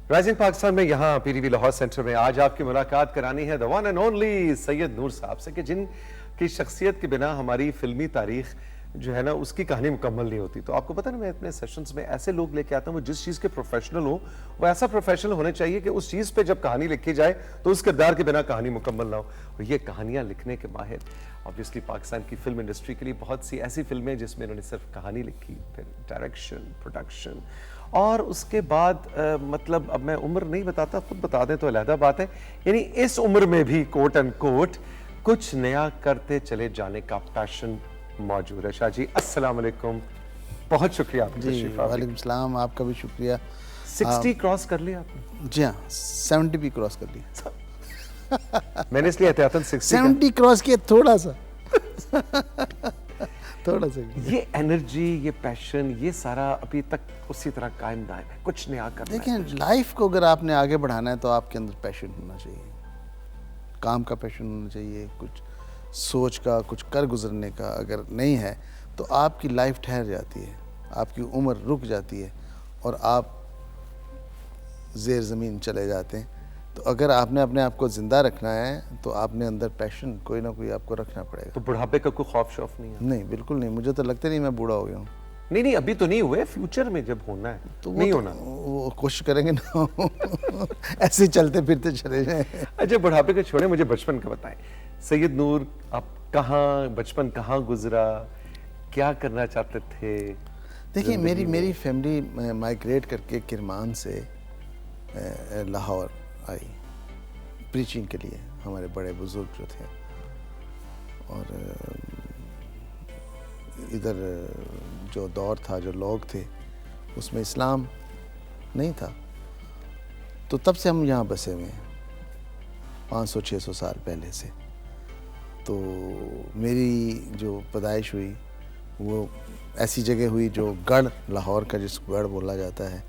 Rising Pakistan में यहाँ PTV Lahore centre में आज आपकी मुलाकात करानी है the one and only Syed Noor साहब से, कि जिनकी शख्सियत के बिना हमारी फिल्मी तारीख जो है ना उसकी कहानी मुकम्मल नहीं होती। तो आपको पता ना, मैं अपने सेशंस में ऐसे लोग लेके आता हूँ वो जिस चीज़ के प्रोफेशनल हो, वो ऐसा प्रोफेशनल होने चाहिए कि उस चीज़ पे जब कहानी लिखी जाए तो उस किरदार के बिना कहानी मुकम्मल ना हो। और ये कहानियाँ लिखने के माहिर ऑब्वियसली पाकिस्तान की फिल्म इंडस्ट्री के लिए बहुत सी ऐसी फिल्में जिसमें उन्होंने सिर्फ कहानी लिखी, फिर डायरेक्शन, प्रोडक्शन, और उसके बाद मतलब अब मैं उम्र नहीं बताता, खुद बता दें तो अलहदा बात है। यानी इस उम्र में भी कोट एंड कोट कुछ नया करते चले जाने का पैशन मौजूद है। शाह जी अस्सलाम वालेकुम, बहुत शुक्रिया आपका तशरीफ आने। वालेकुम सलाम, आपका भी शुक्रिया। 60 क्रॉस कर लिया आपने? जी हाँ, 70 भी क्रॉस कर लिया। मैंने इसलिए एहतियातन 70 क्रॉस किया, थोड़ा सा थोड़ा सा। ये एनर्जी, ये पैशन, ये सारा अभी तक उसी तरह कायम दायम है, कुछ नया करना है। देखिए, लाइफ को अगर आपने आगे बढ़ाना है तो आपके अंदर पैशन होना चाहिए, काम का पैशन होना चाहिए, कुछ सोच का, कुछ कर गुजरने का अगर नहीं है तो आपकी लाइफ ठहर जाती है, आपकी उम्र रुक जाती है और आप ज़ेर ज़मीन चले जाते हैं। तो अगर आपने अपने आप को ज़िंदा रखना है तो आपने अंदर पैशन कोई ना कोई आपको रखना पड़ेगा। तो बुढ़ापे का कोई खौफ शौफ नहीं है? नहीं, बिल्कुल नहीं, मुझे तो लगता नहीं मैं बूढ़ा हो गया हूँ। नहीं, अभी तो नहीं हुए, फ्यूचर में जब होना है तो नहीं होना, वो कोशिश करेंगे ना ऐसे चलते फिरते चले जाएं। अच्छा, बुढ़ापे को छोड़े, मुझे बचपन का बताएं। सैयद नूर, आप कहाँ, बचपन कहाँ गुजरा, क्या करना चाहते थे? देखिए, मेरी फैमिली माइग्रेट करके किरमान से लाहौर आई प्रीचिंग के लिए, हमारे बड़े बुजुर्ग जो थे, और इधर जो दौर था, जो लोग थे, उसमें इस्लाम नहीं था, तो तब से हम यहाँ बसे हुए हैं 500-600 साल पहले से। तो मेरी जो पैदाइश हुई वो ऐसी जगह हुई जो गढ़ लाहौर का, जिसको गढ़ बोला जाता है,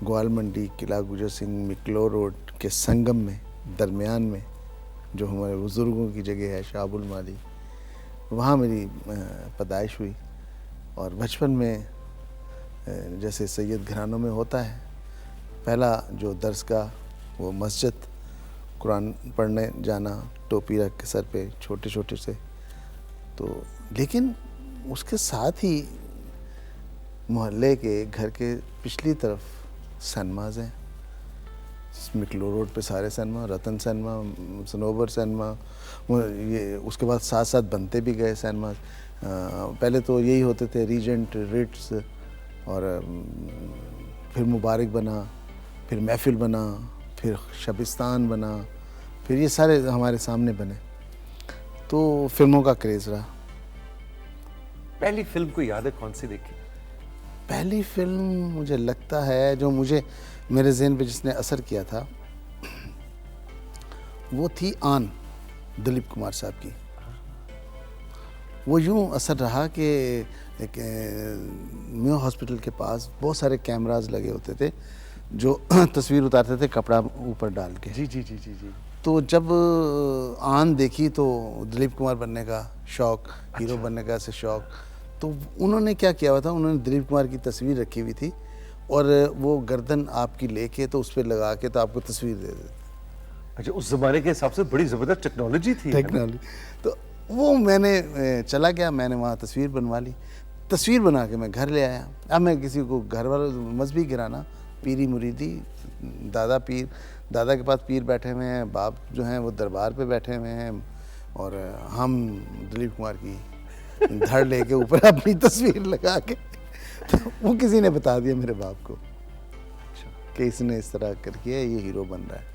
ग्वाल मंडी, किला गुजर सिंह, मिकलो रोड के संगम में, दरमियान में, जो हमारे बुज़ुर्गों की जगह है, शाहबुल माली, वहाँ मेरी पैदाइश हुई। और बचपन में जैसे सैयद घरानों में होता है, पहला जो दर्स का वो मस्जिद, कुरान पढ़ने जाना, टोपी रख के सर पे, छोटे छोटे से। तो लेकिन उसके साथ ही मोहल्ले के घर के पिछली तरफ सनमाज हैं, मिकलो रोड पे सारे सनमा, रतन सनमा, सनोबर सनमा, ये उसके बाद साथ साथ बनते भी गए सनमा। पहले तो यही होते थे, रीजेंट, रिट्स, और फिर मुबारक बना, फिर महफिल बना, फिर शबिस्तान बना, फिर ये सारे हमारे सामने बने। तो फिल्मों का क्रेज़ रहा। पहली फिल्म को याद है कौन सी देखी? पहली फिल्म मुझे लगता है जो मुझे मेरे ज़हन पे जिसने असर किया था वो थी आन, दिलीप कुमार साहब की। वो यूँ असर रहा कि एक म्यो हॉस्पिटल के पास बहुत सारे कैमरास लगे होते थे जो तस्वीर उतारते थे कपड़ा ऊपर डाल के। जी जी जी जी जी। तो जब आन देखी तो दिलीप कुमार बनने का शौक़, हीरो बनने का ऐसे शौक़, तो उन्होंने क्या किया हुआ था, उन्होंने दिलीप कुमार की तस्वीर रखी हुई थी और वो गर्दन आपकी लेके तो उस पर लगा के तो आपको तस्वीर दे देते। अच्छा, उस ज़माने के हिसाब से बड़ी ज़बरदस्त टेक्नोलॉजी थी। टेक्नोलॉजी। तो वो मैंने चला गया, मैंने वहाँ तस्वीर बनवा ली, तस्वीर बना के मैं घर ले आया। अब मैं किसी को घर वालों मजहबी गिराना, पीरी मुरीदी, दादा पीर, दादा के पास पीर बैठे हुए हैं, बाप जो हैं वो दरबार पे बैठे हुए हैं, और हम दिलीप कुमार की धड़ लेके ऊपर अपनी तस्वीर लगा के, तो वो किसी ने बता दिया मेरे बाप को कि इसने इस तरह करके ये हीरो बन रहा है।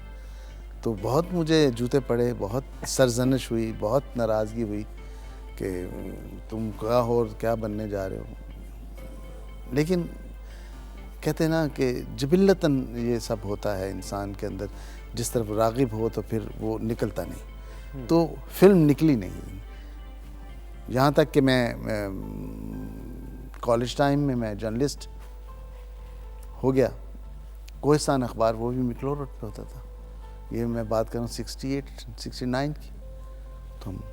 तो बहुत मुझे जूते पड़े, बहुत सरजनिश हुई, बहुत नाराज़गी हुई कि तुम क्या हो, क्या बनने जा रहे हो। लेकिन कहते हैं ना कि जबिल्लतन ये सब होता है इंसान के अंदर, जिस तरफ रागिब हो तो फिर वो निकलता नहीं। तो फिल्म निकली नहीं, यहाँ तक कि मैं कॉलेज टाइम में मैं जर्नलिस्ट हो गया। कोहिस्तान अखबार, वो भी मिकलो रोड पे होता था। ये मैं बात करूँ 68-69 की। तो हम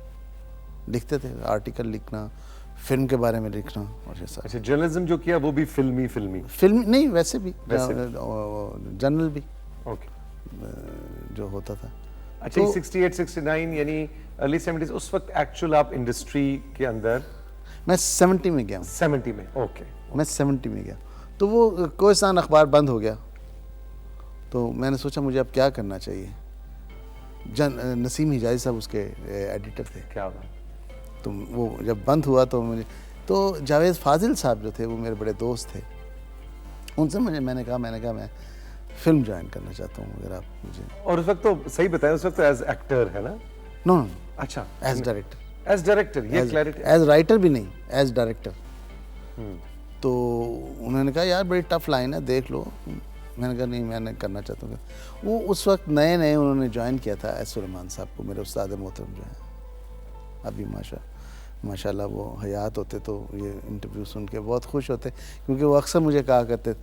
लिखते थे, आर्टिकल लिखना, फिल्म के बारे में लिखना और ये सब। अच्छा, जर्नलिज्म जो किया वो भी फिल्मी फिल्म नहीं, वैसे भी जनरल भी। ओके। जो होता था। अच्छा, 68 69 यानी अर्ली 70s, उस वक्त एक्चुअल आप इंडस्ट्री के अंदर? मैं 70 में गया हूँ। 70 में, ओके। मैं 70 में गया, तो वो कोहिस्तान अखबार बंद हो गया, तो मैंने सोचा मुझे अब क्या करना चाहिए। नसीम हिजाजी साहब उसके एडिटर थे। क्या बात। तो वो जब बंद हुआ तो मुझे, तो जावेद फाजिल साहब जो थे वो मेरे बड़े दोस्त थे, उनसे मैंने कहा मैं फिल्म ज्वाइन करना चाहता हूँ, अगर आप मुझे। और उस वक्त तो सही बताया, उस वक्त तो एज एक्टर है ना? नो, अच्छा, एज डायरेक्टर। एज डायरेक्टर, ये क्लैरिटी। एज राइटर भी नहीं, एज डायरेक्टर। तो उन्होंने कहा यार बड़ी टफ लाइन है, देख लो। मैंने कहा नहीं, मैं करना चाहता हूँ। वो उस वक्त नए नए उन्होंने ज्वाइन किया था एस सुलेमान साहब को, मेरे उस्ताद मोहतरम जो हैं, अभी माशाल्लाह वो हयात होते तो ये इंटरव्यू सुन के बहुत खुश होते, क्योंकि वो अक्सर मुझे कहा करते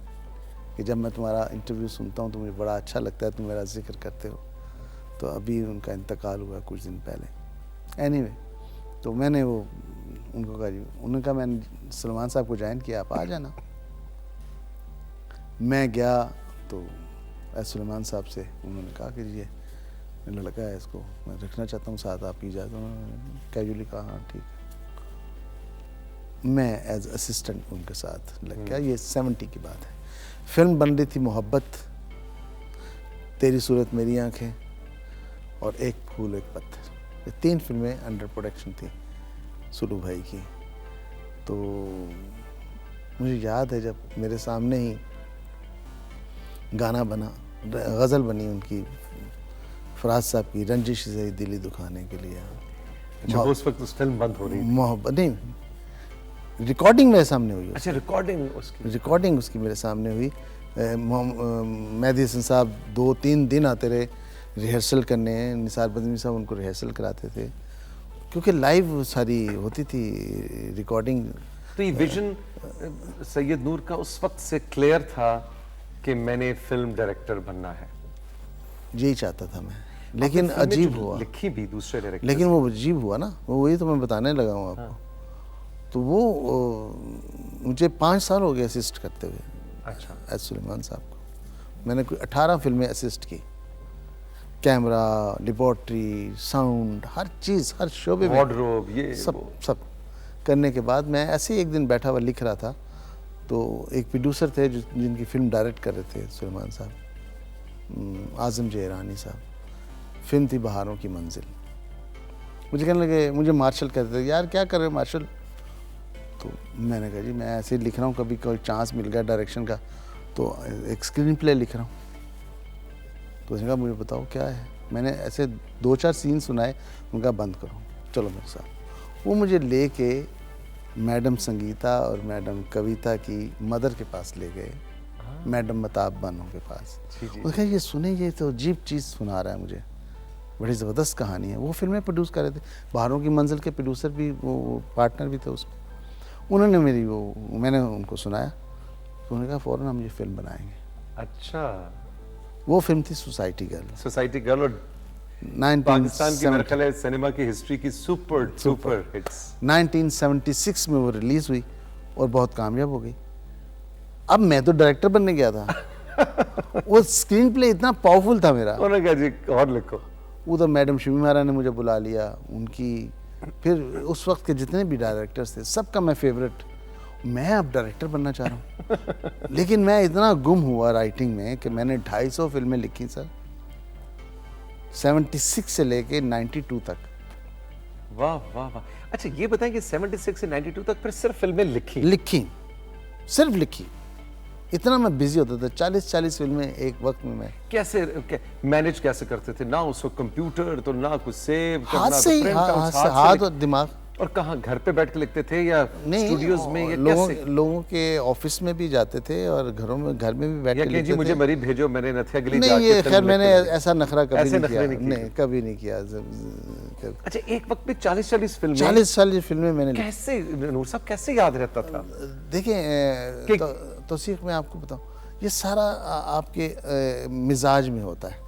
कि जब मैं तुम्हारा इंटरव्यू सुनता हूँ तो मुझे बड़ा अच्छा लगता है, तुम मेरा जिक्र करते हो। तो अभी उनका इंतकाल हुआ कुछ दिन पहले। एनीवे, तो मैंने वो उनको कहा जी, उन्होंने कहा मैंने सलमान साहब को ज्वाइन किया, आप आ जाना। मैं गया तो एस सुलेमान साहब से उन्होंने कहा कि ये लड़का है, इसको मैं रखना चाहता हूँ साथ, आप ही जाते। उन्होंने कैजुअली कहा हाँ ठीक है। मैं एज असिस्टेंट उनके साथ लग गया। ये 70 की बात है। फिल्म बन रही थी मोहब्बत, तेरी सूरत मेरी आंखें और एक फूल एक पत्थर, ये 3 फिल्में अंडर प्रोडक्शन थी सुलू भाई की। तो मुझे याद है जब मेरे सामने ही गाना बना, गज़ल बनी उनकी, फराज साहब की, रंजिश से दिली दुखाने के लिए। अच्छा, उस वक्त उस फिल्म बंद हो रही थी? मोहब्बत नहीं, रिकॉर्डिंग मेरे सामने हुई। अच्छा, रिकॉर्डिंग उसकी मेरे सामने हुई। मेहदी हसन साहब 2-3 दिन आते रहे रिहर्सल करने, निसार बदमी साहब उनको रिहर्सल कराते थे, क्योंकि लाइव सारी होती थी रिकॉर्डिंग। तो ये विजन सैयद नूर का उस वक्त से क्लियर था कि मैंने फिल्म डायरेक्टर बनना है? यही चाहता था मैं, लेकिन अजीब हुआ। लिखी भी दूसरे डायरेक्टर, लेकिन वो अजीब हुआ ना, वो वही तो मैं बताने लगा हूँ आपको। तो वो मुझे 5 साल हो गए असिस्ट करते हुए। अच्छा। एस सुलेमान साहब को मैंने कोई 18 फिल्में असिस्ट की, कैमरा, लेबॉर्ट्री, साउंड, हर चीज़, हर शोबे में, वार्डरोब, ये सब करने के बाद मैं ऐसे ही एक दिन बैठा हुआ लिख रहा था, तो एक प्रोड्यूसर थे जिनकी फिल्म डायरेक्ट कर रहे थे सुलेमान साहब, आज़म जयरानी साहब। फिल्म थी बहारों की मंजिल। मुझे कहने लगे, मुझे मार्शल कहते थे, यार क्या कर रहे हो मार्शल? तो मैंने कहा जी मैं ऐसे ही लिख रहा हूँ, कभी कोई चांस मिल गया डायरेक्शन का तो एक स्क्रीन प्ले लिख रहा हूँ। तो उसने कहा मुझे बताओ क्या है। मैंने ऐसे 2-4 सीन सुनाए, उनका बंद करो, चलो मेरे साथ। वो मुझे लेके मैडम संगीता और मैडम कविता की मदर के पास ले गए, मैडम मताब बानो के पास। उसने कहा ये सुने, ये तो अजीब चीज़ सुना रहा है मुझे, बड़ी ज़बरदस्त कहानी है। वो फिल्में प्रोड्यूस कर रहे थे, बहारों की मंजिल के प्रोड्यूसर भी, वो पार्टनर भी थे उसमें। उन्होंने मैंने उनको सुनाया, तो उन्होंने कहा फ़ौरन हम ये फिल्म बनाएंगे। अच्छा। वो फिल्म थी सोसाइटी गर्ल। सोसाइटी गर्ल, और पाकिस्तान की मेरे ख्याल है सिनेमा की हिस्ट्री की सुपर हिट्स। 1976 में वो रिलीज़ हुई और बहुत कामयाब हो गई। अब मैं तो डायरेक्टर बनने गया था। वो स्क्रीन प्ले इतना पावरफुल था मेरा। उन्होंने कहा जी और लिखो। उधर मैडम शिमी मारा ने मुझे बुला लिया, उनकी फिर उस वक्त के जितने भी डायरेक्टर्स थे सबका मैं फेवरेट। मैं अब डायरेक्टर बनना चाह रहा हूँ। लेकिन मैं इतना गुम हुआ राइटिंग में कि मैंने 250 फिल्में लिखी सर, 76 से लेके 92 तक। वाह वाह वाह। अच्छा ये बताएं कि 76 से 92 तक फिर सिर्फ फिल्में लिखी, सिर्फ लिखी। इतना मैं बिजी होता था, 40 फिल्में एक वक्त में। मैं कैसे मैनेज कैसे करते थे? ना उसको कंप्यूटर तो ना कुछ सेव करना, हाथ से ही, हाथ और दिमाग। और कहाँ घर पे बैठ के लिखते थे या स्टूडियोज में, या कैसे? लोगों के ऑफिस में भी जाते थे और घर में भी बैठ के लिखते थे। मुझे मरीज भेजो, मैंने नथिया गली नहीं, ये खैर मैंने ऐसा नखरा कभी नहीं किया। नहीं, कभी नहीं किया। अच्छा, एक वक्त में 40 फिल्में, 40 फिल्में मैंने। कैसे नूर साहब, कैसे याद रहता था? देखिए तौसीफ, मैं आपको बताऊं, ये सारा आपके मिजाज में होता है।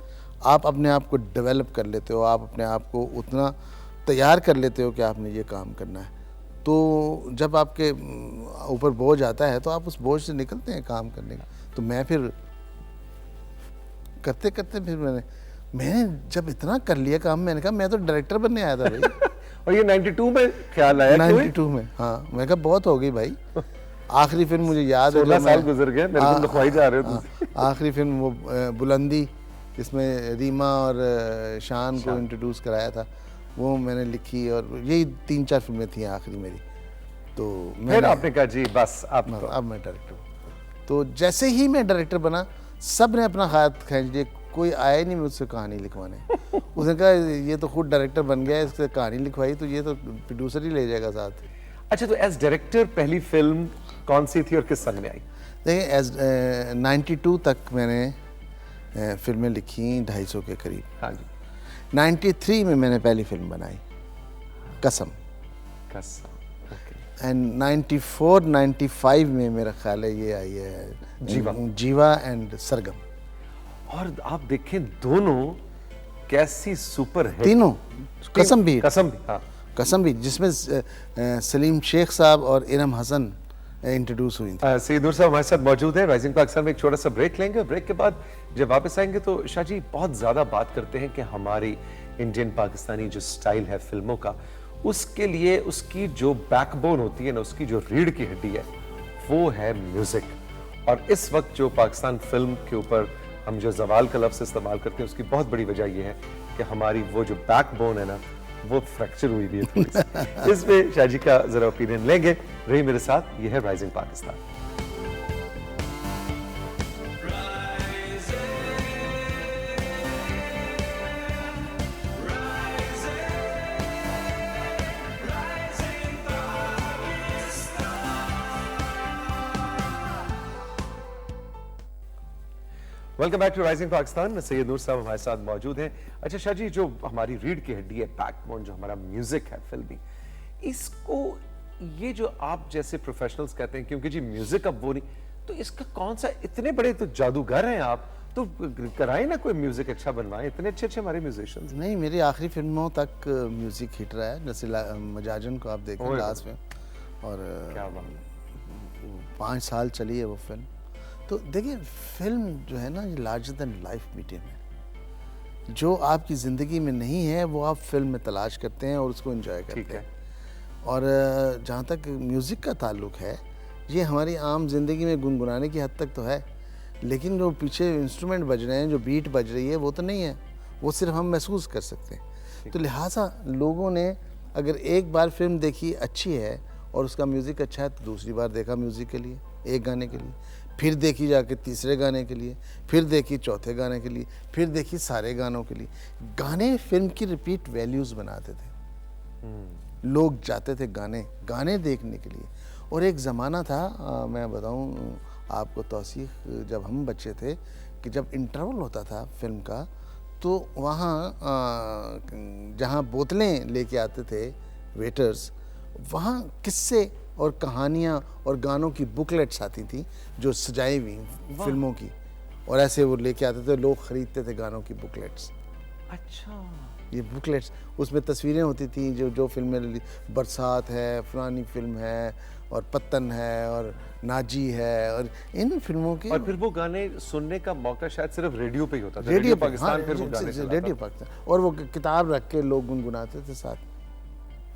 आप अपने आप को डेवलप कर लेते हो, आप अपने आप को उतना तैयार कर लेते हो कि आपने ये काम करना है। तो जब आपके ऊपर बोझ आता है तो आप उस बोझ से निकलते हैं काम करने का। तो मैं फिर करते करते फिर मैंने जब इतना कर लिया काम, मैंने कहा मैं तो डायरेक्टर बनने आया था भाई। और ये 92 में ख्याल आया? 92 में, हाँ। मैं कहा बहुत हो गई भाई। आखिरी फिल्म मुझे याद है, 16 साल गुजर गए, मेरे को लिखवाई जा रहे हो तुम। आखिरी फिल्म वो बुलंदी, जिसमें रीमा और शान को इंट्रोड्यूस कराया था, वो मैंने लिखी। और यही 3-4 फिल्में थी आखिरी मेरी। तो फिर आपने कहा जी बस अब मैं डायरेक्टर हूँ। तो जैसे ही मैं डायरेक्टर बना, सब ने अपना हाथ खींच लिया, कोई आया नहीं मुझसे कहानी लिखवाने। उसने कहा ये तो खुद डायरेक्टर बन गया है, इससे कहानी लिखवाई तो ये तो प्रोड्यूसर ही ले जाएगा साथ। अच्छा, तो एज डायरेक्टर पहली फिल्म कौन सी थी और किस संग में आई? देखिए, एज 92 तक मैंने फिल्में लिखी 250 के करीब। हाँ जी। 93 में मैंने पहली फिल्म बनाई, कसम। ओके। एंड 94-95 में मेरा ख्याल है ये आई है जीवा एंड सरगम। और आप देखें दोनों कैसी सुपर हिट, तीनों। कसम भी, हाँ। कसम भी, जिसमें सलीम शेख साहब और इरम हसन इंट्रोड्यूस हुई थी। सैयद नूर साहब हमारे साथ मौजूद हैं राइजिंग पाकिस्तान में। एक छोटा सा ब्रेक लेंगे और ब्रेक के बाद जब वापस आएंगे तो शाह जी बहुत ज्यादा बात करते हैं कि हमारी इंडियन पाकिस्तानी जो स्टाइल है फिल्मों का, उसके लिए उसकी जो बैकबोन होती है ना, उसकी जो रीढ़ की हड्डी है, वो है म्यूजिक। और इस वक्त जो पाकिस्तान फिल्म के ऊपर हम जो जवाल का लफ्ज़ इस्तेमाल करते हैं, उसकी बहुत बड़ी वजह यह है कि हमारी वो जो बैकबोन है ना, वो फ्रैक्चर हुई भी है थोड़ी सी। इस पे शाह जी का जरा ओपिनियन लेंगे। रही मेरे साथ, ये है rising Pakistan. Welcome back to rising Pakistan. Syed Noor साहब हमारे साथ मौजूद हैं। अच्छा शाह जी, जो हमारी रीढ़ की हड्डी है, बैकबोन, जो हमारा म्यूजिक है फिल्मी, इसको ये जो आप जैसे प्रोफेशनल्स कहते हैं, क्योंकि जी म्यूजिक अब वो नहीं, तो इसका कौन सा, इतने बड़े तो जादूगर हैं आप, तो कराएं ना कोई म्यूजिक अच्छा बनवाएं, इतने अच्छे अच्छे हमारे म्यूजिशियंस। नहीं, मेरी आखिरी फिल्मों तक म्यूजिक हिट रहा है, जैसे मजाजन को आप देखें लास्ट में, और क्या बात, 5 साल चली है वो फिल्म। तो देखिए, फिल्म जो है ना, ये लार्जर देन लाइफ मीडियम है। जो आपकी ज़िंदगी में नहीं है वो आप फिल्म में तलाश करते हैं और उसको एंजॉय करते हैं। और जहाँ तक म्यूज़िक का ताल्लुक है, ये हमारी आम ज़िंदगी में गुनगुनाने की हद तक तो है, लेकिन जो पीछे इंस्ट्रूमेंट बज रहे हैं, जो बीट बज रही है, वो तो नहीं है, वो सिर्फ हम महसूस कर सकते हैं। तो लिहाजा लोगों ने अगर एक बार फिल्म देखी अच्छी है और उसका म्यूज़िक अच्छा है, तो दूसरी बार देखा म्यूज़िक के लिए, एक गाने के लिए, फिर देखी जाके तीसरे गाने के लिए, फिर देखी चौथे गाने के लिए, फिर देखी सारे गानों के लिए। गाने फिल्म की रिपीट वैल्यूज़ बनाते थे। लोग जाते थे गाने देखने के लिए। और एक ज़माना था, मैं बताऊं आपको तौसीक, जब हम बच्चे थे, कि जब इंटरवल होता था फिल्म का, तो वहाँ जहाँ बोतलें लेके आते थे वेटर्स, वहाँ किस्से और कहानियाँ और गानों की बुकलेट्स आती थी जो सजाई हुई फिल्मों की, और ऐसे वो लेके आते थे, लोग ख़रीदते थे गानों की बुकलेट्स। अच्छा, ये बुकलेट्स, उसमें तस्वीरें होती थी जो फिल्में, बरसात है, फलानी फिल्म है, और पत्तन है, और नाजी है, और इन फिल्मों के। और फिर वो गाने सुनने का मौका शायद सिर्फ रेडियो पे ही होता था, रेडियो पाकिस्तान। हाँ, फिर वो गाने रेडियो पाकिस्तान, और वो किताब रख के लोग गुनगुनाते थे साथ।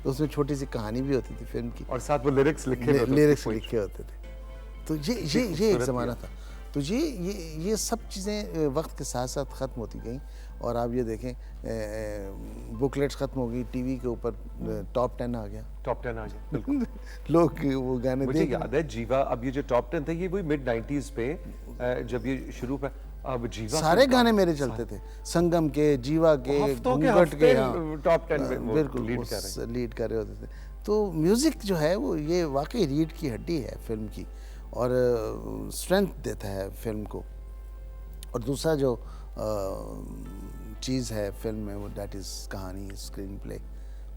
तो उसमें छोटी सी कहानी भी होती थी फिल्म की, और साथ वो लिरिक्स लिखे होते थे। तो ये एक ज़माना था। तो ये सब चीज़ें वक्त के साथ साथ ख़त्म होती गई। और आप ये देखें, बुकलेट्स ख़त्म हो गई, टीवी के ऊपर टॉप 10 आ गया। टॉप 10 आ गया, बिल्कुल। लोग वो गाने मुझे याद है जीवा, अब ये जो टॉप 10 था, ये वही मिड 90s पे जब ये शुरू हुआ, अब जीवा सारे गाने मेरे चलते थे, संगम के, जीवा के, घूंघट के, टॉप 10 में बिल्कुल लीड कर रहे होते थे। तो म्यूज़िक जो है वो ये वाकई रीढ़ की हड्डी है फिल्म की, और स्ट्रेंथ देता है फिल्म को। और दूसरा जो चीज़ है फिल्म में, वो दैट इज़ कहानी, स्क्रीन प्ले,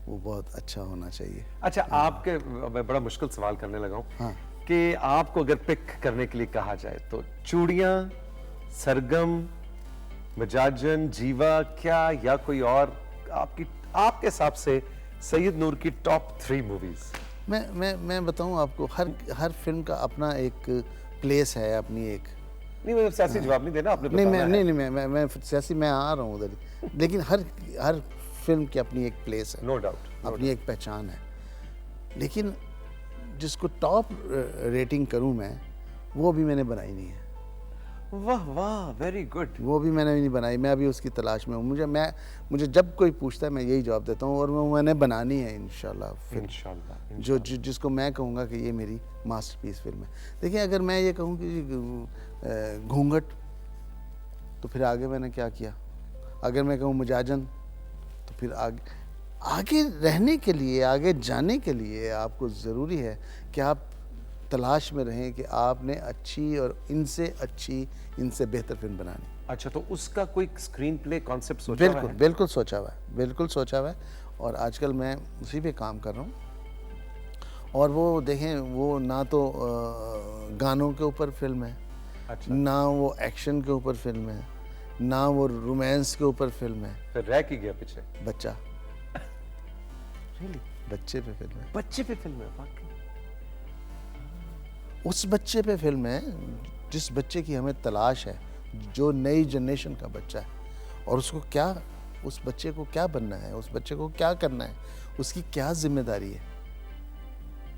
वो बहुत अच्छा होना चाहिए। अच्छा, आपके, मैं बड़ा मुश्किल सवाल करने लगा हूँ। हाँ। कि आपको अगर पिक करने के लिए कहा जाए तो चूड़ियाँ, सरगम, मजाजन, जीवा, क्या या कोई और आपके हिसाब से सैयद नूर की टॉप 3 मूवीज? मैं बताऊं आपको, हर फिल्म का अपना एक प्लेस है, अपनी एक नहीं मतलब सियासी जवाब नहीं देना, आपने नहीं बताना है। मैं सियासी, मैं आ रहा हूँ उधर ही। लेकिन हर फिल्म की अपनी एक प्लेस है, नो डाउट। अपनी एक पहचान है। लेकिन जिसको टॉप रेटिंग करूं मैं, वो भी मैंने बनाई नहीं है। वाह वाह, वेरी गुड। वो भी मैंने नहीं बनाई, मैं अभी उसकी तलाश में हूँ। मुझे जब कोई पूछता है मैं यही जवाब देता हूँ, और मैंने बनानी है इंशाल्लाह फिल्म, इंशाल्लाह। जिसको मैं कहूँगा कि ये मेरी मास्टरपीस फिल्म है। देखिए, अगर मैं ये कहूँ कि घूंघट, तो फिर आगे मैंने क्या किया? अगर मैं कहूँ मुजाजन, तो फिर आगे रहने के लिए, आगे जाने के लिए आपको ज़रूरी है कि आप तलाश में रहें कि आपने अच्छी और इनसे अच्छी, इनसे बेहतर फिल्म बनानी। अच्छा, तो उसका कोई स्क्रीन प्ले कॉन्सेप्ट सोचा हुआ है? बिल्कुल सोचा हुआ है, बिल्कुल सोचा हुआ है, और आजकल मैं उसी पे काम कर रहा हूँ। और वो देखें, वो ना तो गानों के ऊपर फिल्म है, अच्छा, ना वो एक्शन के ऊपर फिल्म है, ना वो रोमांस के ऊपर फिल्म है। फिर रह की गया पीछे। बच्चा, रियली? बच्चे पे फिल्म है। बच्चे पे फिल्म है, वाकई? उस बच्चे पे फिल्म है जिस बच्चे की हमें तलाश है, जो नई जनरेशन का बच्चा है, और उसको क्या, उस बच्चे को क्या बनना है, उस बच्चे को क्या करना है, उसकी क्या जिम्मेदारी है।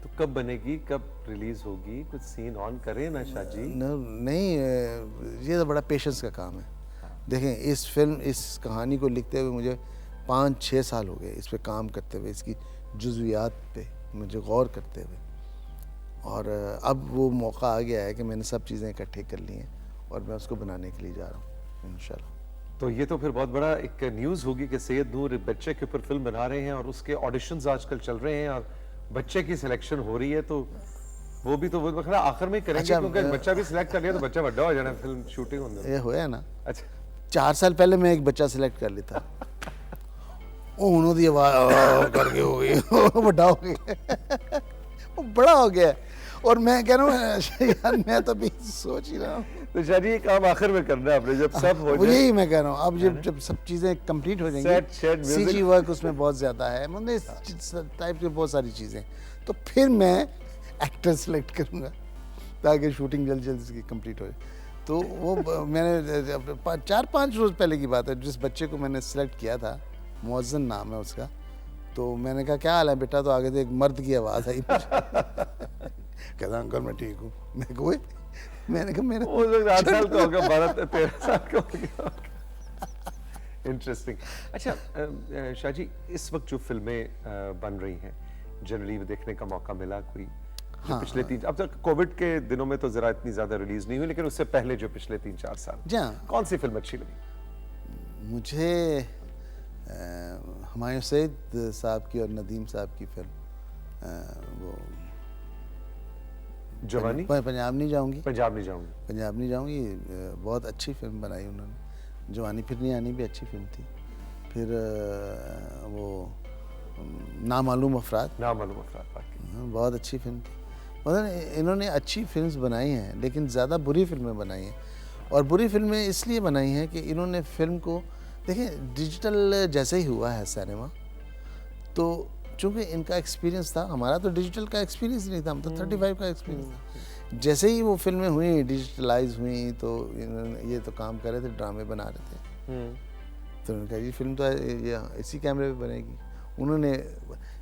तो कब बनेगी, कब रिलीज होगी? कुछ सीन ऑन करें ना शाह जी। नहीं, ये तो बड़ा पेशेंस का काम है। देखें, इस कहानी को लिखते हुए मुझे 5-6 साल हो गए, इस पे काम करते हुए, इसकी जुज़वियात पे मुझे गौर करते हुए, और अब वो मौका आ गया है कि मैंने सब चीज़ें इकट्ठे कर ली हैं, और मैं उसको बनाने के लिए जा रहा हूँ इंशाल्लाह। तो ये तो फिर बहुत बड़ा एक न्यूज़ होगी कि सैयद नूर बच्चे के ऊपर फिल्म बना रहे हैं, और उसके ऑडिशंस आजकल चल रहे हैं, और बच्चे की सिलेक्शन हो रही है। तो वो भी तो वो बखरा आखिर में ही करेंगे, अच्छा, क्योंकि बच्चा भी सिलेक्ट कर लिया तो बच्चा बड़ा हो जाना, फिल्म शूटिंग होने। ये होया ना, अच्छा, 4 साल पहले मैं एक बच्चा सिलेक्ट कर लेता, उन्होंने दी आवाज़ करके हो गई, वो बड़ा हो गया, वो बड़ा हो गया। और मैं कह रहा हूँ यार, मैं तो भी सोच ही रहा हूँ। तो शायद ये काम आखिर में करना है आपने, जब सब हो वो जाए। यही मैं कह रहा हूँ, अब जब सब चीज़ें कंप्लीट हो Set, जाएंगी, shed, music। सीजी वर्क उसमें बहुत ज़्यादा है, मतलब इस टाइप की बहुत सारी चीज़ें, तो फिर मैं एक्टर सेलेक्ट करूँगा ताकि शूटिंग जल्द जल्द इसकी कंप्लीट हो जाए। तो वो मैंने 4-5 रोज़ पहले की बात है, जिस बच्चे को मैंने सेलेक्ट किया था, मुअज्जन नाम है उसका, तो मैंने कहा क्या हाल है बेटा, तो आगे से एक मर्द की आवाज़ आई कहता अंकल मैं ठीक हूँ। मैंने कहा मेरा 8 साल का हो गया, 12-13 साल का हो गया। इंटरेस्टिंग। अच्छा शाह जी, इस वक्त जो फिल्में बन रही हैं, जनरली देखने का मौका मिला कोई? जो पिछले 3, अब तक कोविड के दिनों में तो जरा इतनी ज्यादा रिलीज नहीं हुई, लेकिन उससे पहले जो पिछले 3-4 साल, जी हाँ, कौन सी फिल्म अच्छी लगी? मुझे हुमायूं सईद साहब की और नदीम साहब की फिल्म, वो जवानी? पंजाब नहीं जाऊंगी, पंजाब नहीं जाऊंगी। पंजाब नहीं जाऊंगी, बहुत अच्छी फिल्म बनाई उन्होंने। जवानी फिर नहीं आनी भी अच्छी फिल्म थी। फिर वो नामालूम अफराद, नामालूम अफराद, वाकई बहुत अच्छी फिल्म थी। मतलब इन्होंने अच्छी फिल्म्स बनाई हैं, लेकिन ज़्यादा बुरी फिल्में बनाई हैं। और बुरी फिल्में इसलिए बनाई हैं कि इन्होंने फिल्म को, देखें डिजिटल जैसे ही हुआ है सिनेमा, तो चूँकि इनका एक्सपीरियंस था, हमारा तो डिजिटल का एक्सपीरियंस नहीं था, हम तो 35 का एक्सपीरियंस था। जैसे ही वो फिल्में हुई, डिजिटलाइज हुई, तो ये तो काम कर रहे थे, ड्रामे बना रहे थे, तो उन्होंने कहा ये फिल्म तो ये इसी कैमरे पे बनेगी।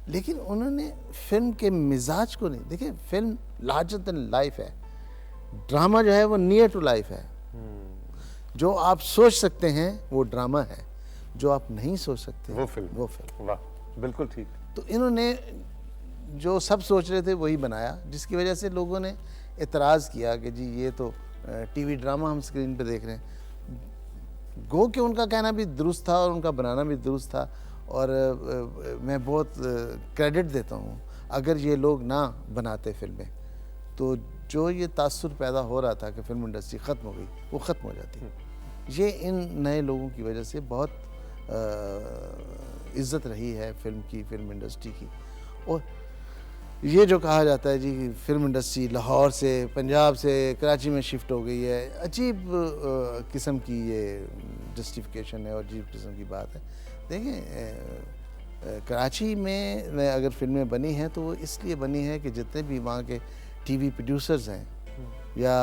लेकिन उन्होंने फिल्म के मिजाज को नहीं, देखिए फिल्म लार्जर देन लाइफ है, ड्रामा जो है वो नियर टू लाइफ है। जो आप सोच सकते हैं वो ड्रामा है, जो आप नहीं सोच सकते वो फिल्म। वाह, बिल्कुल ठीक। तो इन्होंने जो सब सोच रहे थे वही बनाया, जिसकी वजह से लोगों ने एतराज़ किया कि जी ये तो टीवी ड्रामा हम स्क्रीन पे देख रहे हैं। गो कि उनका कहना भी दुरुस्त था और उनका बनाना भी दुरुस्त था, और मैं बहुत क्रेडिट देता हूँ। अगर ये लोग ना बनाते फिल्में, तो जो ये तासुर पैदा हो रहा था कि फिल्म इंडस्ट्री ख़त्म हो गई, वो ख़त्म हो जाती। ये इन नए लोगों की वजह से बहुत इज़्ज़त रही है फिल्म इंडस्ट्री की। और ये जो कहा जाता है जी कि फिल्म इंडस्ट्री लाहौर से, पंजाब से कराची में शिफ्ट हो गई है, अजीब किस्म की ये जस्टिफिकेशन है और अजीब किस्म की बात है। देखें, कराची में अगर फिल्में बनी हैं तो वो इसलिए बनी है कि जितने भी वहाँ के टीवी प्रोड्यूसर्स हैं या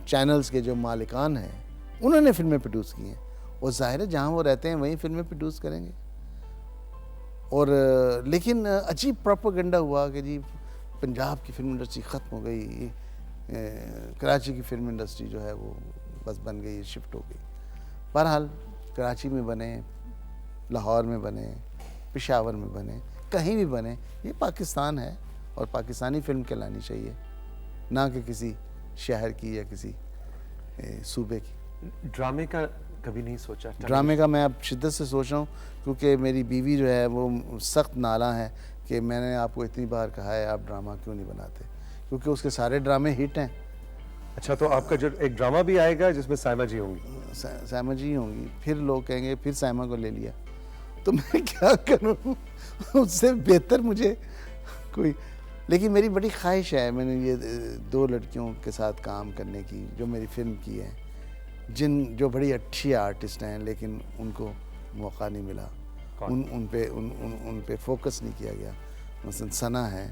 चैनल्स के जो मालिकान हैं उन्होंने फिल्में प्रोड्यूस की हैं, और जाहिर है जहाँ वो रहते हैं वहीं फिल्में प्रोड्यूस करेंगे। और लेकिन अजीब प्रोपेगेंडा हुआ कि जी पंजाब की फिल्म इंडस्ट्री ख़त्म हो गई, कराची की फिल्म इंडस्ट्री जो है वो बस बन गई, शिफ्ट हो गई। बहरहाल कराची में बने, लाहौर में बने, पेशावर में बने, कहीं भी बने, ये पाकिस्तान है और पाकिस्तानी फिल्म कहलानी चाहिए, ना कि किसी शहर की या किसी सूबे की। ड्रामे का कभी नहीं सोचा? ड्रामे का मैं अब शिद्दत से सोच रहा हूँ, क्योंकि मेरी बीवी जो है वो सख्त नाला है कि मैंने आपको इतनी बार कहा है आप ड्रामा क्यों नहीं बनाते, क्योंकि उसके सारे ड्रामे हिट हैं। अच्छा, तो आपका जो एक ड्रामा भी आएगा जिसमें साइमा जी होंगी? साइमा जी होंगी, फिर लोग कहेंगे फिर साइमा को ले लिया, तो मैं क्या करूँ? उससे बेहतर मुझे कोई, लेकिन मेरी बड़ी ख्वाहिश है, मैंने ये 2 लड़कियों के साथ काम करने की जो मेरी फिल्म की है, जो बड़ी अच्छी आर्टिस्ट हैं लेकिन उनको मौका नहीं मिला, उन पे फोकस नहीं किया गया। मसलन सना है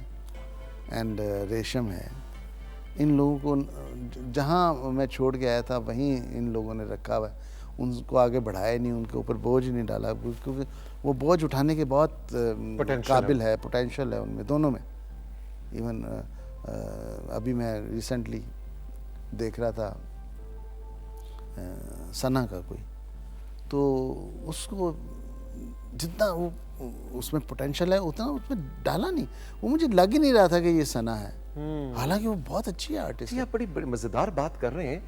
एंड रेशम है, इन लोगों को जहाँ मैं छोड़ के आया था वहीं इन लोगों ने रखा हुआ है, उनको आगे बढ़ाया नहीं, उनके ऊपर बोझ नहीं डाला, क्योंकि वो बोझ उठाने के बहुत काबिल है, पोटेंशियल है उनमें, दोनों में। इवन अभी मैं रिसेंटली देख रहा था सना का कोई, तो उसको जितना वो उसमें पोटेंशियल है उतना उसमें डाला नहीं, वो मुझे लग ही नहीं रहा था कि ये सना है, हालांकि वो बहुत अच्छी आर्टिस्ट है। आप बड़ी मजेदार बात कर रहे हैं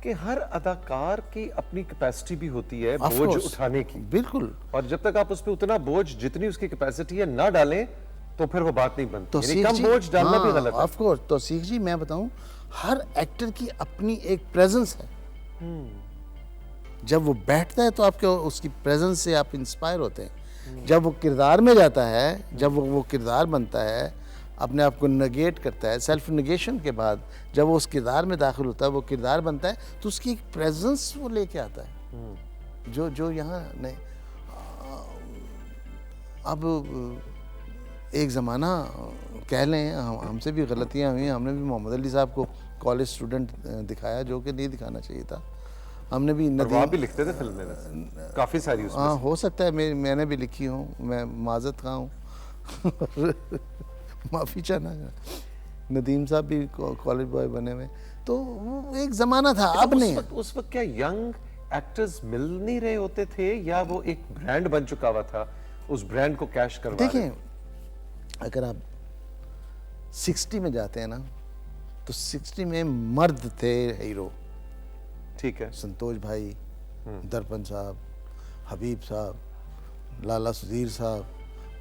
कि हर अदाकार की अपनी कैपेसिटी भी होती है बोझ उठाने की। बिल्कुल, और जब तक आप उस पे उतना बोझ जितनी उसकी कैपेसिटी है ना डालें तो फिर वो बात नहीं बनती। तो यानी कम बोझ डालना भी गलत है। Of course. तो सीख जी मैं बताऊं, हर एक्टर की अपनी एक प्रेजेंस है, जब वो बैठता है तो आपके उसकी प्रेजेंस से आप इंस्पायर होते हैं, जब वो किरदार में जाता है, जब वो किरदार बनता है, अपने आप को नेगेट करता है, सेल्फ नेगेशन के बाद जब वो उस किरदार में दाखिल होता है, वो किरदार बनता है, तो उसकी एक प्रेजेंस वो लेके आता है जो यहाँ नहीं। अब एक ज़माना कह लें, हमसे भी गलतियाँ हुई, हमने भी मोहम्मद अली साहब को कॉलेज स्टूडेंट दिखाया जो कि नहीं दिखाना चाहिए था। हमने भी नदीम भी लिखते थे फिल्म में काफ़ी सारी उसमें। हाँ, हो सकता है मैंने भी लिखी हूँ, मैं माजत खा हूँ माफ़ी चाहना। नदीम साहब भी कॉलेज बॉय बने हुए, तो वो एक ज़माना था, अब नहीं। उस वक्त क्या यंग एक्टर्स मिल नहीं रहे होते थे, या वो एक ब्रांड बन चुका हुआ था, उस ब्रांड को कैश करवा रहे? देखें, अगर आप 60 में जाते हैं ना, तो 60 में मर्द थे हीरो, ठीक है, संतोष भाई, दर्पण साहब, हबीब साहब, लाला सुधीर साहब,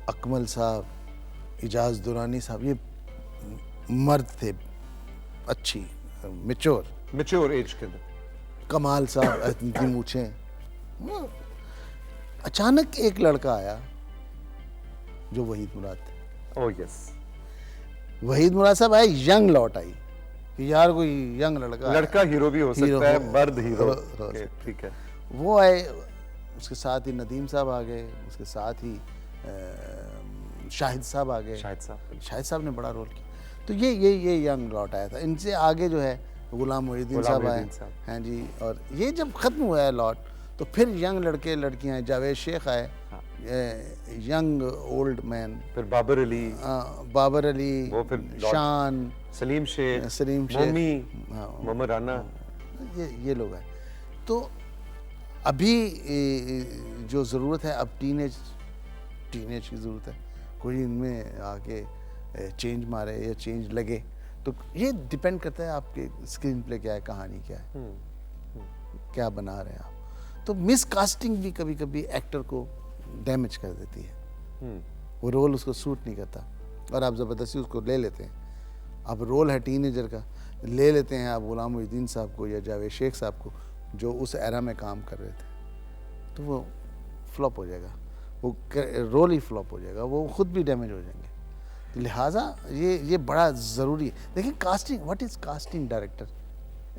अकमल साहब, इजाज दुरानी साहब, ये मर्द थे अच्छी, मैच्योर एज के अंदर। कमाल साहब, इतनी मूछें। अचानक एक लड़का आया जो वहीद मुराद थे। ओह यस, वहीद मुराद साहब आए, यंग लौट आई कि यार कोई यंग लड़का हीरो भी हो सकता है, मर्द हीरो, ठीक है। वो आए, उसके साथ ही नदीम साहब आ गए, उसके साथ ही शाहिद साहब आ गए। शाहिद साहब ने बड़ा रोल किया। तो ये यंग लौट आया था। इनसे आगे जो है गुलाम मोहिउद्दीन साहब आए हैं जी, और ये जब ख़त्म हुआ है लौट, तो फिर यंग लड़के लड़कियां, जावेद शेख आए, यंग ओल्ड मैन, फिर बाबर अली, वो फिर शान, सलीम शेख, मोहम्मद राना, ये लोग हैं। तो अभी जो ज़रूरत है, अब टीनेज की ज़रूरत है, कोई इनमें आके चेंज मारे या चेंज लगे। तो ये डिपेंड करता है आपके स्क्रीन प्ले क्या है, कहानी क्या है, क्या बना रहे हैं आप। तो मिस कास्टिंग भी कभी कभी एक्टर को डैमेज कर देती है, वो रोल उसको सूट नहीं करता और आप ज़बरदस्ती उसको ले लेते हैं। अब रोल है टीनेजर का, ले लेते हैं आप गुलाम मोहिउद्दीन साहब को या जावेद शेख साहब को जो उस एरा में काम कर रहे थे, तो वो फ्लॉप हो जाएगा, वो रोल ही फ्लॉप हो जाएगा, वो खुद भी डैमेज हो जाएंगे। तो लिहाजा ये बड़ा ज़रूरी है। देखिए casting, what is casting director,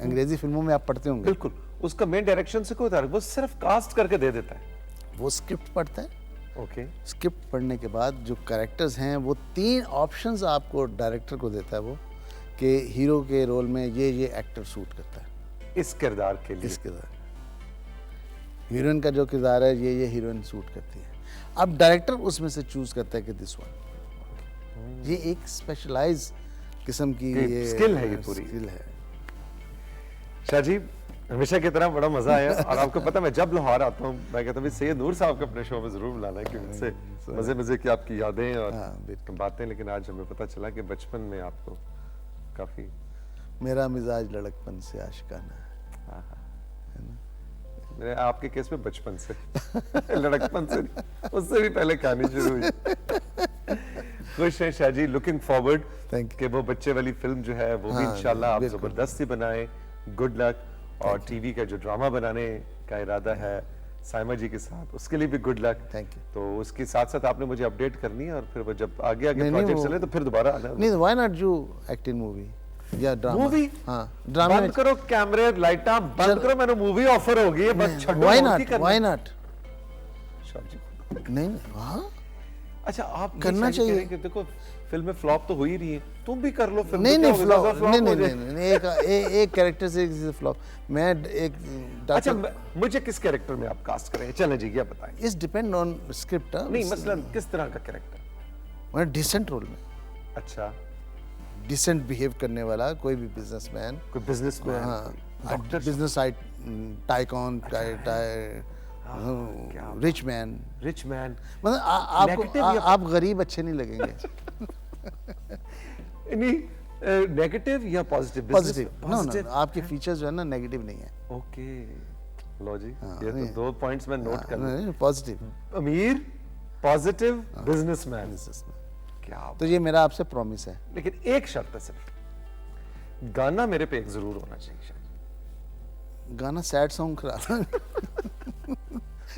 अंग्रेज़ी फिल्मों में आप पढ़ते होंगे। बिल्कुल, उसका मेन डायरेक्शन से कोई ताल्लुक, वो सिर्फ कास्ट करके दे देता है। वो स्क्रिप्ट पढ़ता है, ओके, स्क्रिप्ट पढ़ने के बाद जो कैरेक्टर्स हैं वो 3 ऑप्शंस आपको डायरेक्टर को देता है वो, कि हीरो के रोल में ये एक्टर सूट करता है इस किरदार के लिए। इस किरदार, हीरोइन का जो किरदार है ये हीरोइन सूट करती है। अब डायरेक्टर उसमें से चूज करता है कि दिस वन, ये एक स्पेशलाइज किस्म की ये स्किल है, ये पूरी स्किल है। शाह जी हमेशा की तरह बड़ा मजा आया और आपको पता मैं जब लाहौर आता हूँ मैं कहता हूँ सैयद नूर साहब को अपने शो में जरूर बुलाना है कि उनसे मजे मजे की आपकी यादें और बातें, लेकिन आज हमें पता चला कि बचपन में आपको काफी मेरा मिजाज लड़कपन से आशिकाना है। मेरे आपके केस में बचपन से लड़कपन से नहीं, उससे भी पहले कहानी शुरू हुई। खुश हैं शाह जी, लुकिंग फॉरवर्ड कि वो बच्चे वाली फिल्म जो है वो भी इंशाल्लाह आप जबरदस्ती बनाएं। Good luck. और टीवी का जो ड्रामा बनाने का इरादा है साइमा जी के साथ, उसके लिए भी गुड लक। Thank you. तो उसके साथ साथ आपने मुझे अपडेट करनी है और फिर वो जब आगे आगे प्रोजेक्ट चले तो फिर दोबारा आना। नहीं, why not you act in movie या ड्रामा? मूवी? हाँ, ड्रामा बंद करो कैमरे लाइटा बंद करो, मैंने मूवी ऑफर हो गई है, बस छोड़ो। Why not, why not? Shah ji नहीं, हाँ अच्छा आप करना चाहिए। कि देखो फिल्में फ्लॉप तो हो ही रही है, तुम भी कर लो फिल्म। नहीं नहीं फ्लॉप, नहीं नहीं नहीं, एक कैरेक्टर से फ्लॉप। मैं एक अच्छा मुझे किस कैरेक्टर में आप कास्ट करें? चलें जी, क्या बताएं? It's depend on script. नहीं मसलन किस तरह का कैरेक्टर? मैं डिसेंट रोल में, अच्छा डिसेंट बिहेव करने वाला कोई भी बिजनेसमैन, कोई बिजनेसमैन, हाँ, business tycoon, rich man. Rich man मतलब आपको आप गरीब अच्छे नहीं लगेंगे। नहीं नेगेटिव या पॉजिटिव? पॉजिटिव, नो नो, आपके फीचर्स जो है ना नेगेटिव नहीं है। ओके लो जी, ये तो दो पॉइंट्स मैं नोट कर लूं। पॉजिटिव, अमीर, पॉजिटिव, बिजनेसमैन। क्या तो ये मेरा आपसे प्रॉमिस है। लेकिन एक शर्त है सिर्फ, गाना मेरे पे एक जरूर होना चाहिए शायद। गाना सैड सॉन्ग करा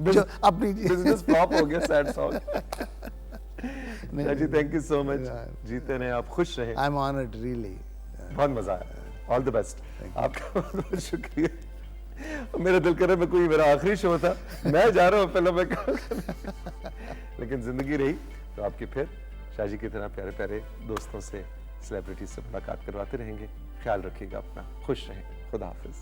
जो अपनी बिजनेस फ्लॉप हो गया, सैड सॉन्ग। जी थैंक यू सो मच, जीते रहे आप, खुश रहे। आई एम ऑनर्ड रियली, बहुत मजा आया, ऑल द बेस्ट। आपका बहुत बहुत शुक्रिया। मेरा दिल करे मैं कोई मेरा आखिरी शो था, मैं जा रहा हूँ पहले मैं लेकिन जिंदगी रही तो आपकी फिर शाह जी की तरह प्यारे प्यारे दोस्तों से, सेलिब्रिटी से मुलाकात करवाते रहेंगे। ख्याल रखिएगा अपना, खुश रहें, खुदा हाफिज।